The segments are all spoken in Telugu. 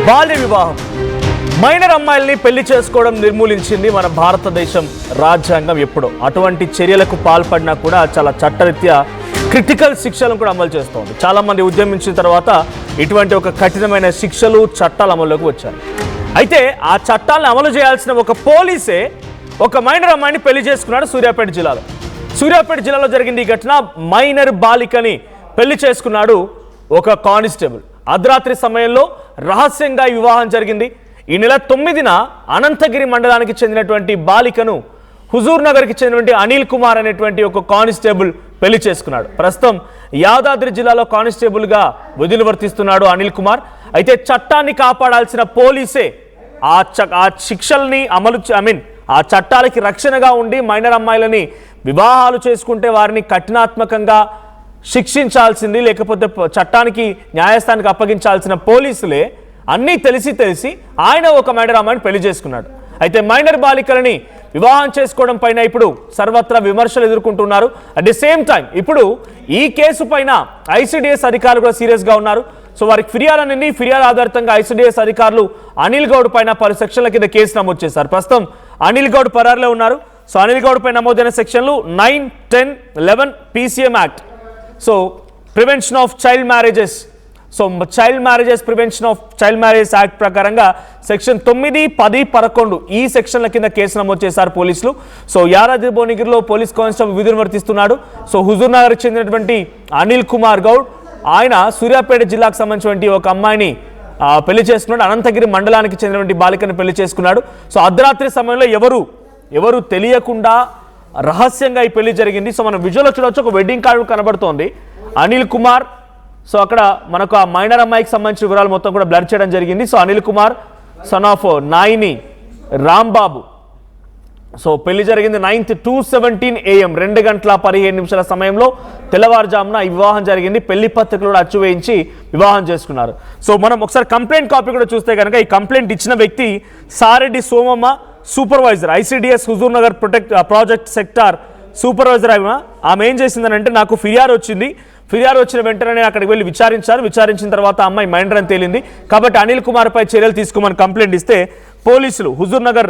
బాల్య వివాహం మైనర్ అమ్మాయిల్ని పెళ్లి చేసుకోవడం నిర్మూలించింది మన భారతదేశం రాజ్యాంగం. ఎప్పుడో అటువంటి చర్యలకు పాల్పడినా కూడా చాలా చట్టరీత్యా క్రిటికల్ శిక్షలను కూడా అమలు చేస్తోంది. చాలా మంది ఉద్యమించిన తర్వాత ఇటువంటి ఒక కఠినమైన శిక్షలు చట్టాలు అమల్లోకి వచ్చాయి. అయితే ఆ చట్టాలను అమలు చేయాల్సిన ఒక పోలీసే ఒక మైనర్ అమ్మాయిని పెళ్లి చేసుకున్నాడు సూర్యాపేట జిల్లాలో. సూర్యాపేట జిల్లాలో జరిగింది ఈ ఘటన. మైనర్ బాలికని పెళ్లి చేసుకున్నాడు ఒక కానిస్టేబుల్. అర్ధరాత్రి సమయంలో రహస్యంగా ఈ వివాహం జరిగింది. ఈ నెల 9న అనంతగిరి మండలానికి చెందినటువంటి బాలికను హుజూర్ నగర్కి చెందినటువంటి అనిల్ కుమార్ అనేటువంటి ఒక కానిస్టేబుల్ పెళ్లి చేసుకున్నాడు. ప్రస్తుతం యాదాద్రి జిల్లాలో కానిస్టేబుల్గా విధులు వర్తిస్తున్నాడు అనిల్ కుమార్. అయితే చట్టాన్ని కాపాడాల్సిన పోలీసే ఆ శిక్షల్ని ఆ చట్టాలకి రక్షణగా ఉండి మైనర్ అమ్మాయిలని వివాహాలు చేసుకుంటే వారిని కఠినాత్మకంగా శిక్షించాల్సింది, లేకపోతే చట్టానికి న్యాయస్థానానికి అప్పగించాల్సిన పోలీసులే అన్నీ తెలిసి ఆయన ఒక మైనర్ అమ్మాయిని పెళ్లి చేసుకున్నాడు. అయితే మైనర్ బాలికలని వివాహం చేసుకోవడం పైన ఇప్పుడు సర్వత్రా విమర్శలు ఎదుర్కొంటున్నారు. అట్ ది సేమ్ టైం ఇప్పుడు ఈ కేసు పైన ఐసిడిఎస్ అధికారులు కూడా సీరియస్గా ఉన్నారు. సో వారికి ఫిర్యాదు ఆధారితంగా ఐసిడిఎస్ అధికారులు అనిల్ గౌడ్ పైన పలు సెక్షన్ల కింద కేసు నమోదు చేశారు. ప్రస్తుతం అనిల్ గౌడ్ పరారులో ఉన్నారు. సో అనిల్ గౌడ్ పై నమోదైన సెక్షన్లు 9, 10, 11 PCM act. So prevention of child marriages, prevention of child marriage act ప్రకారంగా సెక్షన్ 9, 10, 11 ఈ సెక్షన్ల కింద కేసు నమోదు చేశారు పోలీసులు. సో యాదాద్రి భువనగిరిలో పోలీస్ కానిస్టేబుల్ విధులు వర్తిస్తున్నాడు. సో హుజూర్ నగర్కి చెందినటువంటి అనిల్ కుమార్ గౌడ్ ఆయన సూర్యాపేట జిల్లాకు సంబంధించినటువంటి ఒక అమ్మాయిని పెళ్లి చేసుకున్నాడు. అనంతగిరి మండలానికి చెందినటువంటి బాలికను పెళ్లి చేసుకున్నాడు. సో అర్ధరాత్రి సమయంలో ఎవరు తెలియకుండా రహస్యంగా ఈ పెళ్లి జరిగింది. సో మనం విజువల్లో చూడవచ్చు, ఒక వెడ్డింగ్ కార్డు కనబడుతోంది అనిల్ కుమార్. సో అక్కడ మనకు ఆ మైనర్ అమ్మాయికి సంబంధించిన వివరాలు మొత్తం కూడా బ్లర్ చేయడం జరిగింది. So Anil Kumar son of Naini Rambabu. So పెళ్లి జరిగింది 9th 2:17 AM 2:15 సమయంలో తెల్లవారుజామున ఈ వివాహం జరిగింది. పెళ్లి పత్రికలు కూడా అచ్చు వేయించి వివాహం చేసుకున్నారు. సో మనం ఒకసారి కంప్లైంట్ కాపీ కూడా చూస్తే కనుక ఈ కంప్లైంట్ ఇచ్చిన వ్యక్తి Sareddy Somamma, supervisor ICDS Huzur Nagar project sector supervisor. ఆమె ఏం చేసిందనంటే, నాకు ఫిర్యాదు వచ్చిన వెంటనే నేను అక్కడికి వెళ్ళి విచారించిన తర్వాత అమ్మాయి మైనర్ అని తేలింది. కాబట్టి అనిల్ కుమార్ పై చర్యలు తీసుకోమని కంప్లైంట్ ఇస్తే పోలీసులు హుజూర్ నగర్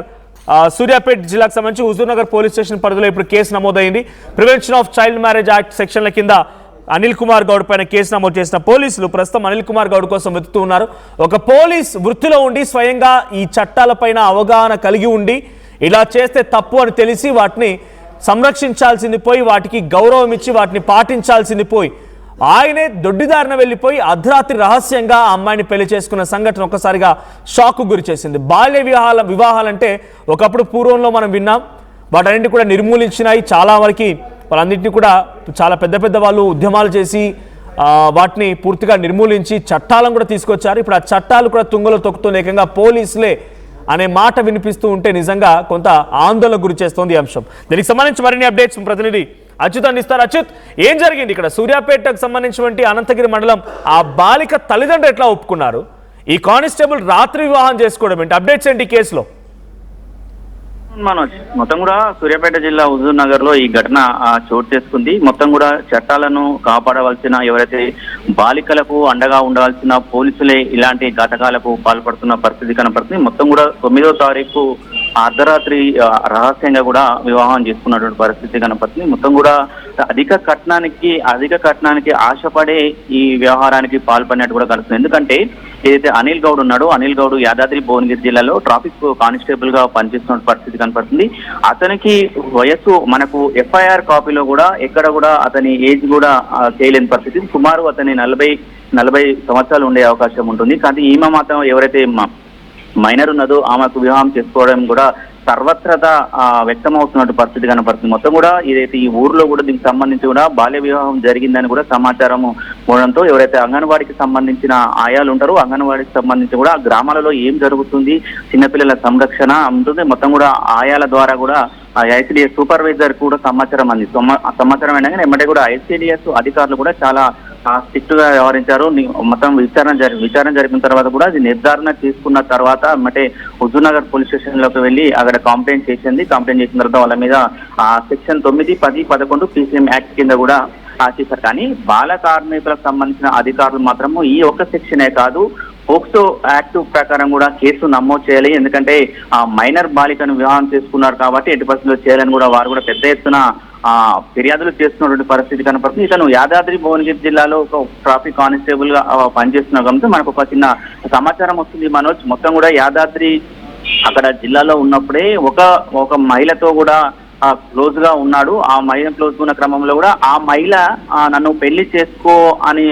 సూర్యాపేట జిల్లాకు సంబంధించి హుజూర్ నగర్ పోలీస్ స్టేషన్ పరిధిలో ఇప్పుడు కేసు నమోదైంది. Prevention of child marriage act సెక్షన్ల కింద అనిల్ కుమార్ గౌడ్ పైన కేసు నమోదు చేసిన పోలీసులు ప్రస్తుతం అనిల్ కుమార్ గౌడ్ కోసం వెతుకుతూ ఉన్నారు. ఒక పోలీస్ వృత్తిలో ఉండి స్వయంగా ఈ చట్టాలపైన అవగాహన కలిగి ఉండి ఇలా చేస్తే తప్పు అని తెలిసి వాటిని సంరక్షించాల్సింది పోయి, వాటికి గౌరవం ఇచ్చి వాటిని పాటించాల్సింది పోయి, ఆయనే దొడ్డిదారిన వెళ్ళిపోయి అర్ధరాత్రి రహస్యంగా ఆ అమ్మాయిని పెళ్లి చేసుకున్న సంఘటన ఒక్కసారిగా షాక్ గురి చేసింది. బాల్య వివాహాలంటే ఒకప్పుడు పూర్వంలో మనం విన్నాం, వాటన్నింటినీ కూడా నిర్మూలించినాయి. చాలా వరకు వాళ్ళన్నింటినీ కూడా చాలా పెద్ద వాళ్ళు ఉద్యమాలు చేసి వాటిని పూర్తిగా నిర్మూలించి చట్టాలను కూడా తీసుకొచ్చారు. ఇప్పుడు ఆ చట్టాలు కూడా తుంగలో తొక్కుతున్న ఏకంగా పోలీసులే అనే మాట వినిపిస్తూ ఉంటే నిజంగా కొంత ఆందోళన గురి చేస్తోంది ఈ అంశం. దీనికి సంబంధించి మరిన్ని అప్డేట్స్ ప్రతినిధి అచ్యుత్ అందిస్తారు. అచ్యుత్, ఏం జరిగింది ఇక్కడ సూర్యాపేటకు సంబంధించినటువంటి అనంతగిరి మండలం? ఆ బాలిక తల్లిదండ్రులు ఎట్లా ఒప్పుకున్నారు? ఈ కానిస్టేబుల్ రాత్రి వివాహం చేసుకోవడం ఏంటి? అప్డేట్స్ ఏంటి కేసులో? మనోజ్, మొత్తం కూడా సూర్యాపేట జిల్లా హుజూర్ నగర్ లో ఈ ఘటన చోటు చేసుకుంది. మొత్తం కూడా చట్టాలను కాపాడవలసిన, ఎవరైతే బాలికలకు అండగా ఉండవలసిన పోలీసులే ఇలాంటి ఘటకాలకు పాల్పడుతున్న పరిస్థితి కనపడుతుంది. మొత్తం కూడా 9వ తారీఖు అర్ధరాత్రి రహస్యంగా కూడా వివాహం చేసుకున్నటువంటి పరిస్థితి కనపడుతుంది. మొత్తం కూడా అధిక కట్నానికి ఆశపడే ఈ వ్యవహారానికి పాల్పడినట్టు కూడా కలుస్తుంది. ఎందుకంటే ఏదైతే అనిల్ గౌడ్ ఉన్నాడో, అనిల్ గౌడ్ యాదాద్రి భువనగిరి జిల్లాలో ట్రాఫిక్ కానిస్టేబుల్ గా పనిచేస్తున్న పరిస్థితి కనపడుతుంది. అతనికి వయస్సు మనకు FIR కాపీలో కూడా ఎక్కడ కూడా అతని ఏజ్ కూడా చేయలేని పరిస్థితి. సుమారు అతని 40 సంవత్సరాలు ఉండే అవకాశం ఉంటుంది. కానీ ఈమె మాత్రం ఎవరైతే మైనర్ ఉన్నదో ఆమెకు వివాహం చేసుకోవడం కూడా సర్వత్రత వ్యక్తమవుతున్నట్టు పరిస్థితి కనపడుతుంది. మొత్తం కూడా ఏదైతే ఈ ఊర్లో కూడా దీనికి సంబంధించి కూడా బాల్య వివాహం జరిగిందని కూడా సమాచారం ఉండడంతో ఎవరైతే అంగన్వాడికి సంబంధించిన ఆయాలు ఉంటారో, అంగన్వాడికి సంబంధించి కూడా గ్రామాలలో ఏం జరుగుతుంది, చిన్నపిల్లల సంరక్షణ ఉంటుంది. మొత్తం కూడా ఆయాల ద్వారా కూడా ఐసిడిఎస్ సూపర్వైజర్ కూడా సమాచారం సమాచారం అయినా కానీ ఎమ్మటే కూడా ఐసిడిఎస్ అధికారులు కూడా చాలా స్ట్రిక్ట్ గా వ్యవహరించారు. మొత్తం విచారణ జరిపిన తర్వాత కూడా అది నిర్ధారణ తీసుకున్న తర్వాత ఎమ్మటే హుజూర్ నగర్ పోలీస్ స్టేషన్ లోకి వెళ్ళి అక్కడ కంప్లైంట్ చేసిన తర్వాత వాళ్ళ మీద సెక్షన్ 9, 10, 11 PCM యాక్ట్ కింద కూడా చేశారు. కానీ బాల కార్మికులకు సంబంధించిన అధికారులు మాత్రము ఈ ఒక్క సెక్షనే కాదు, పోక్సో యాక్ట్ ప్రకారం కూడా కేసు నమోదు చేయాలి. ఎందుకంటే ఆ మైనర్ బాలికను వివాహం చేసుకున్నారు కాబట్టి ఎట్టి పరిస్థితుల్లో చేయాలని కూడా వారు కూడా పెద్ద ఎత్తున ఫిర్యాదులు చేస్తున్నటువంటి పరిస్థితి కనపడుతుంది. ఇతను యాదాద్రి భువనగిరి జిల్లాలో ఒక ట్రాఫిక్ కానిస్టేబుల్ గా పనిచేస్తున్న గమనించి మనకు ఒక చిన్న సమాచారం వస్తుంది. మనోజ్, మొత్తం కూడా యాదాద్రి అక్కడ జిల్లాలో ఉన్నప్పుడే ఒక మహిళతో కూడా క్లోజ్ గా ఉన్నాడు. ఆ మహిళ క్లోజ్ ఉన్న క్రమంలో కూడా ఆ మహిళ నన్ను పెళ్లి చేసుకో అని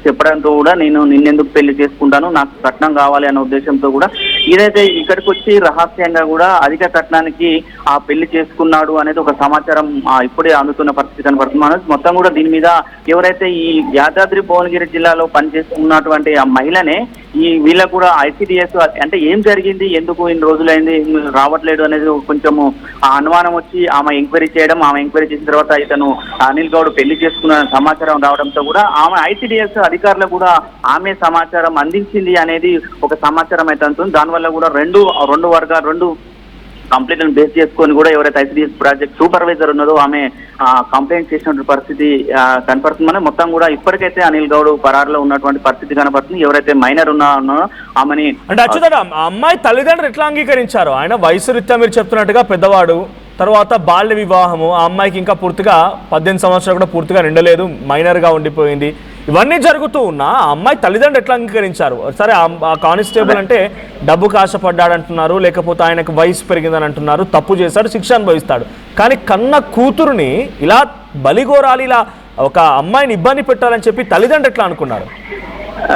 చెప్పడంతో కూడా నేను నిన్నెందుకు పెళ్లి చేసుకుంటాను, నాకు కట్నం కావాలి అనే ఉద్దేశంతో కూడా ఇదైతే ఇక్కడికి వచ్చి రహస్యంగా కూడా అధిక కట్నానికి ఆ పెళ్లి చేసుకున్నాడు అనేది ఒక సమాచారం ఇప్పుడే అందుతున్న పరిస్థితి కనపడుతుంది. మొత్తం కూడా దీని మీద ఎవరైతే ఈ యాదాద్రి భువనగిరి జిల్లాలో పనిచేస్తున్నటువంటి ఆ మహిళనే వీళ్ళకు కూడా ఐసిడిఎస్ అంటే ఏం జరిగింది, ఎందుకు ఇన్ని రోజులైంది రావట్లేదు అనేది కొంచెము అనుమానం వచ్చి ఆమె ఎంక్వైరీ చేసిన తర్వాత ఇతను అనిల్ గౌడ్ పెళ్లి చేసుకున్న సమాచారం రావడంతో కూడా ఆమె ఐసిడిఎస్ అధికారులకు కూడా ఆమె సమాచారం అందించింది అనేది ఒక సమాచారం అయితే అందుతుంది. దానివల్ల కూడా రెండు కంప్లైంట్లను బేస్ చేసుకొని కూడా ఎవరైతే ఐసిడిఎస్ ప్రాజెక్ట్ సూపర్వైజర్ ఉన్నదో ఆమె కంప్లైంట్ చేసినటువంటి పరిస్థితి కనపడుతుందని మొత్తం కూడా ఇప్పటికైతే అనిల్ గౌడ్ పరారులో ఉన్నటువంటి పరిస్థితి కనపడుతుంది. ఎవరైతే మైనర్ ఉన్నారో ఆమెని అంటే అచ్చుతాడు అమ్మాయి తల్లిదండ్రులు ఎట్లా అంగీకరించారు? ఆయన వయసు రీత్యా మీరు చెప్తున్నట్టుగా పెద్దవాడు, తర్వాత బాల్య వివాహము, ఆ అమ్మాయికి ఇంకా పూర్తిగా 18 సంవత్సరాలు కూడా పూర్తిగా నిండలేదు, మైనర్గా ఉండిపోయింది. ఇవన్నీ జరుగుతూ ఉన్నా ఆ అమ్మాయి తల్లిదండ్రులు ఎట్లా అంగీకరించారు? సరే ఆ కానిస్టేబుల్ అంటే డబ్బుకు ఆశపడ్డాడంటున్నారు, లేకపోతే ఆయనకు వయసు పెరిగిందని అంటున్నారు, తప్పు చేశాడు, శిక్ష అనుభవిస్తాడు. కానీ కన్న కూతురుని ఇలా బలిగోరాలి, ఇలా ఒక అమ్మాయిని ఇబ్బంది పెట్టాలని చెప్పి తల్లిదండ్రులు ఎట్లా అనుకున్నారు?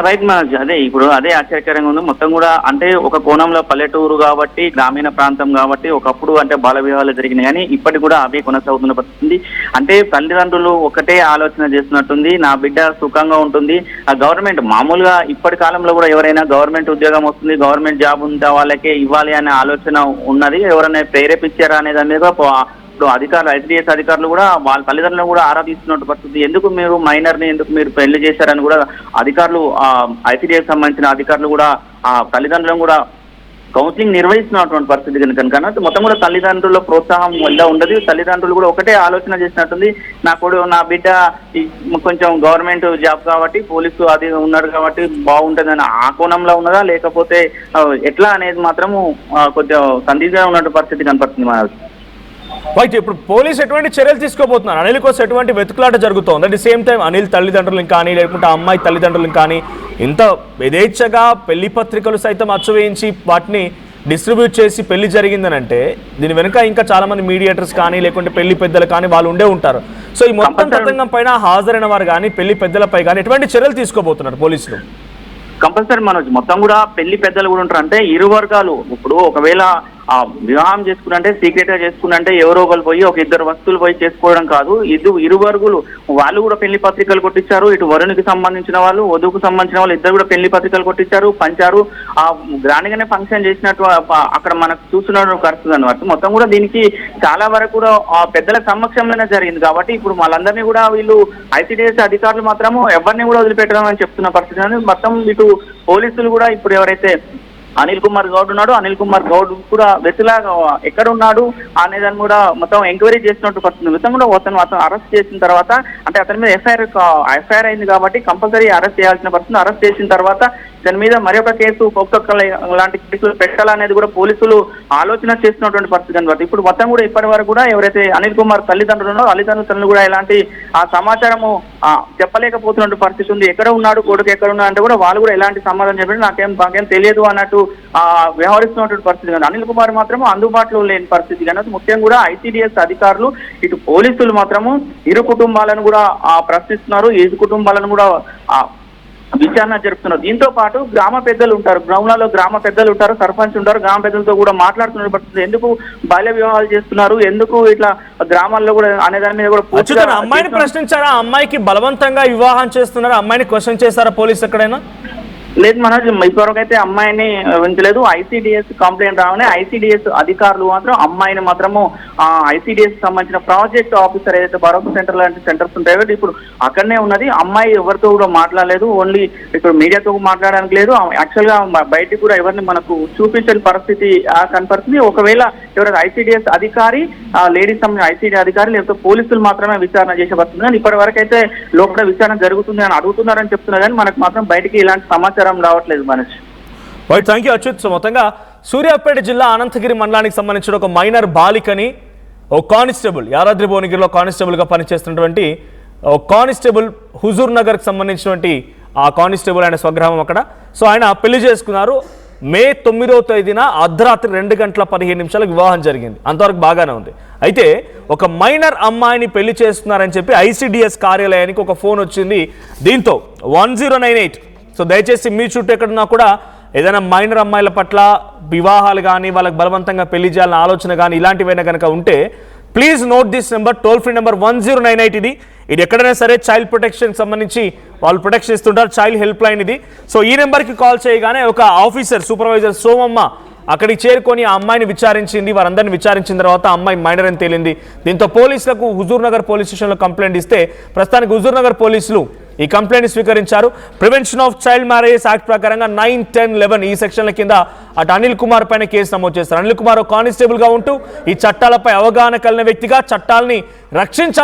రైట్ మనోజ్, అదే ఇప్పుడు అదే ఆశ్చర్యకరంగా ఉంది. మొత్తం కూడా అంటే ఒక కోణంలో పల్లెటూరు కాబట్టి, గ్రామీణ ప్రాంతం కాబట్టి ఒకప్పుడు అంటే బాల వివాహాలు జరిగినాయి, కానీ ఇప్పటికి కూడా అవే కొనసాగుతున్న పరిస్థితి. అంటే తల్లిదండ్రులు ఒకటే ఆలోచన చేస్తున్నట్టుంది, నా బిడ్డ సుఖంగా ఉంటుంది. ఆ గవర్నమెంట్ మామూలుగా ఇప్పటి కాలంలో కూడా ఎవరైనా గవర్నమెంట్ ఉద్యోగం వస్తుంది, గవర్నమెంట్ జాబ్ ఉంటే వాళ్ళకే ఇవ్వాలి అనే ఆలోచన ఉన్నది. ఎవరైనా ప్రేరేపించారా అనే దాని మీద ఇప్పుడు అధికారులు ఐసిడిఎస్ అధికారులు కూడా వాళ్ళ తల్లిదండ్రులను కూడా ఆరాధిస్తున్నట్టు పరిస్థితి. ఎందుకు మీరు మైనర్ని పెళ్లి చేశారని కూడా అధికారులు ఐసిడిఎస్ సంబంధించిన అధికారులు కూడా ఆ తల్లిదండ్రులను కూడా కౌన్సిలింగ్ నిర్వహిస్తున్నటువంటి పరిస్థితి కనుక మొత్తం కూడా తల్లిదండ్రుల ప్రోత్సాహం వల్ల ఉండదు. తల్లిదండ్రులు కూడా ఒకటే ఆలోచన చేసినట్టుంది, నా బిడ్డ కొంచెం గవర్నమెంట్ జాబ్ కాబట్టి, పోలీసు అది ఉన్నాడు కాబట్టి బాగుంటుందని ఆ కోణంలో ఉన్నదా, లేకపోతే ఎట్లా అనేది మాత్రము కొంచెం సందిగ్ధంగా ఉన్నటువంటి పరిస్థితి కనపడుతుంది మన. రైట్, ఇప్పుడు పోలీసు ఎటువంటి చర్యలు తీసుకోబోతున్నారు? అనిల్ కోసం ఎటువంటి వెతుకులాట జరుగుతోంది? At the same time Anil తల్లిదండ్రులను కానీ, లేకుంటే అమ్మాయి తల్లిదండ్రులను కానీ ఇంత యథేచ్ఛగా పెళ్లి పత్రికలు సైతం అచ్చువేయించి వాటిని డిస్ట్రిబ్యూట్ చేసి పెళ్లి జరిగిందని అంటే దీని వెనుక ఇంకా చాలా మంది మీడియేటర్స్ కానీ, లేకుంటే పెళ్లి పెద్దలు కానీ వాళ్ళు ఉండే ఉంటారు. సో ఈ మొత్తం తతంగం పైన హాజరైన వారు కానీ, పెళ్లి పెద్దలపై కానీ ఎటువంటి చర్యలు తీసుకోబోతున్నారు పోలీసులు? కంపల్సరీ మనోజ్, మొత్తం కూడా పెళ్లి పెద్దలు కూడా ఉంటారు. అంటే ఇరు వర్గాలు ఇప్పుడు ఒకవేళ వివాహం చేసుకున్నంటే సీక్రెట్ గా చేసుకున్నంటే ఎవరో ఒకరు పోయి ఒక ఇద్దరు వస్తువులు పోయి చేసుకోవడం కాదు. ఇరు వర్గులు వాళ్ళు కూడా పెళ్లి పత్రికలు కొట్టించారు. ఇటు వరునికి సంబంధించిన వాళ్ళు, వధువుకు సంబంధించిన వాళ్ళు ఇద్దరు కూడా పెళ్లి పత్రికలు కొట్టించారు, పంచారు. గ్రాండ్ గానే ఫంక్షన్ చేసినట్టు అక్కడ మనకు చూస్తున్న ఖర్చు అనమాట. మొత్తం కూడా దీనికి చాలా వరకు కూడా పెద్దల సమక్షంలోనే జరిగింది కాబట్టి ఇప్పుడు వాళ్ళందరినీ కూడా వీళ్ళు ఐసిడిఎస్ అధికారులు మాత్రము ఎవరిని కూడా వదిలిపెట్టడం అని చెప్తున్న పరిస్థితి. మొత్తం ఇటు పోలీసులు కూడా ఇప్పుడు ఎవరైతే అనిల్ కుమార్ గౌడ్ ఉన్నాడు, అనిల్ కుమార్ గౌడ్ కూడా వెతులాగా ఎక్కడ ఉన్నాడు అనేదాన్ని కూడా మొత్తం ఎంక్వైరీ చేసినట్టు పడుతుంది. మొత్తం కూడా అతను అరెస్ట్ చేసిన తర్వాత అంటే అతని మీద ఎఫ్ఐఆర్ అయింది కాబట్టి కంపల్సరీ అరెస్ట్ చేయాల్సిన పరిస్థితి. అరెస్ట్ చేసిన తర్వాత దాని మీద మరొక కేసు లాంటి కేసులు పెట్టాలనేది కూడా పోలీసులు ఆలోచన చేస్తున్నటువంటి పరిస్థితి అనమాట. ఇప్పుడు మొత్తం కూడా ఇప్పటి వరకు కూడా ఎవరైతే అనిల్ కుమార్ తల్లిదండ్రులు ఉన్నారో తల్లిదండ్రులు కూడా ఎలాంటి ఆ సమాచారము చెప్పలేకపోతున్నటువంటి పరిస్థితి ఉంది. ఎక్కడ ఉన్నాడు కొడుకు ఎక్కడ ఉన్నాడు అంటే కూడా వాళ్ళు కూడా ఎలాంటి సమాధానం చెప్పండి నాకేం తెలియదు అన్నట్టు వ్యవహరిస్తున్నటువంటి పరిస్థితి కానీ అనిల్ కుమార్ మాత్రము అందుబాటులో లేని పరిస్థితి కానీ ముఖ్యంగా కూడా ఐసిడిఎస్ అధికారులు ఇటు పోలీసులు మాత్రము ఇరు కుటుంబాలను కూడా ప్రశ్నిస్తున్నారు. ఇరు కుటుంబాలను కూడా విచారణ జరుపుతున్నారు. దీంతో పాటు గ్రామ పెద్దలు ఉంటారు, గ్రామాలలో గ్రామ పెద్దలు ఉంటారు, సర్పంచ్ ఉంటారు, గ్రామ పెద్దలతో కూడా మాట్లాడుతున్న పరిస్థితి. ఎందుకు బాల్య వివాహాలు చేస్తున్నారు, ఎందుకు ఇట్లా గ్రామాల్లో కూడా అనే దాని మీద కూడా అమ్మాయిని ప్రశ్నించారా? అమ్మాయికి బలవంతంగా వివాహం చేస్తున్నారా? అమ్మాయిని క్వశ్చన్ చేశారా పోలీసు ఎక్కడైనా? లేదు మనోజ్, ఇప్పటివరకు అయితే అమ్మాయిని ఉంచలేదు. ఐసిడిఎస్ కంప్లైంట్ రాగానే ఐసిడిఎస్ అధికారులు మాత్రం అమ్మాయిని మాత్రము ఐసిడిఎస్ సంబంధించిన ప్రాజెక్ట్ ఆఫీసర్ ఏదైతే భరోసా సెంటర్ లాంటి సెంటర్స్ ఉంటాయో ఇప్పుడు అక్కడనే ఉన్నది. అమ్మాయి ఎవరితో కూడా మాట్లాడలేదు, ఓన్లీ ఇప్పుడు మీడియాతో మాట్లాడడానికి లేదు. యాక్చువల్ గా బయటికి కూడా ఎవరిని మనకు చూపించని పరిస్థితి కనపడుతుంది. ఒకవేళ ఎవరైతే ఐసిడిఎస్ అధికారి లేడీస్ సంబంధించిన ఐసిడి అధికారి లేకపోతే పోలీసులు మాత్రమే విచారణ చేసే పడుతుంది. కానీ ఇప్పటి వరకు అయితే లోపల విచారణ జరుగుతుంది అని అడుగుతున్నారని చెప్తున్నారు. కానీ మనకు మాత్రం బయటికి ఇలాంటి సమాచారం సమాచారం రావట్లేదు మనిషి. Right, thank you Achyut. So మొత్తంగా సూర్యాపేట జిల్లా అనంతగిరి మండలానికి సంబంధించిన ఒక మైనర్ బాలికని ఓ కానిస్టేబుల్, యాదాద్రి భువనగిరిలో కానిస్టేబుల్గా పనిచేస్తున్నటువంటి ఓ కానిస్టేబుల్ హుజూర్ నగర్కి సంబంధించినటువంటి ఆ కానిస్టేబుల్ ఆయన స్వగ్రామం అక్కడ. సో ఆయన పెళ్లి చేసుకున్నారు. మే 9వ తేదీన అర్ధరాత్రి 2:15 వివాహం జరిగింది. అంతవరకు బాగానే ఉంది. అయితే ఒక మైనర్ అమ్మాయిని పెళ్లి చేస్తున్నారని చెప్పి ICDS కార్యాలయానికి ఒక ఫోన్ వచ్చింది. దీంతో 1098. సో దయచేసి మీ చుట్టూ ఎక్కడున్నా కూడా ఏదైనా మైనర్ అమ్మాయిల పట్ల వివాహాలు కానీ వాళ్ళకి బలవంతంగా పెళ్లి చేయాలన్న ఆలోచన కానీ ఇలాంటివైనా కనుక ఉంటే please note this number, toll free number 1098. ఇది ఎక్కడైనా సరే చైల్డ్ ప్రొటెక్షన్కి సంబంధించి వాళ్ళు ప్రొటెక్షన్ ఇస్తుంటారు, చైల్డ్ హెల్ప్ లైన్ ఇది. సో ఈ నెంబర్కి కాల్ చేయగానే ఒక ఆఫీసర్, సూపర్వైజర్ సోమమ్మ అక్కడికి చేరుకొని ఆ అమ్మాయిని విచారించింది. వారందరిని విచారించిన తర్వాత అమ్మాయి మైనర్ అని తేలింది. దీంతో పోలీసులకు హుజూర్ నగర్ పోలీస్ స్టేషన్లో కంప్లైంట్ ఇస్తే ప్రస్తుతానికి హుజూర్ నగర్ పోలీసులు ఈ కంప్లైంట్ స్వీకరించారు. Prevention of child marriages act ప్రకారంగా 9, 10, 11 ఈ సెక్షన్ల కింద అటు అనిల్ కుమార్ పైన కేసు నమోదు చేస్తారు. అనిల్ కుమార్ కానిస్టేబుల్ గా ఉంటూ ఈ చట్టాలపై అవగాహన కలిగిన వ్యక్తిగా చట్టాలని రక్షించాల్సిన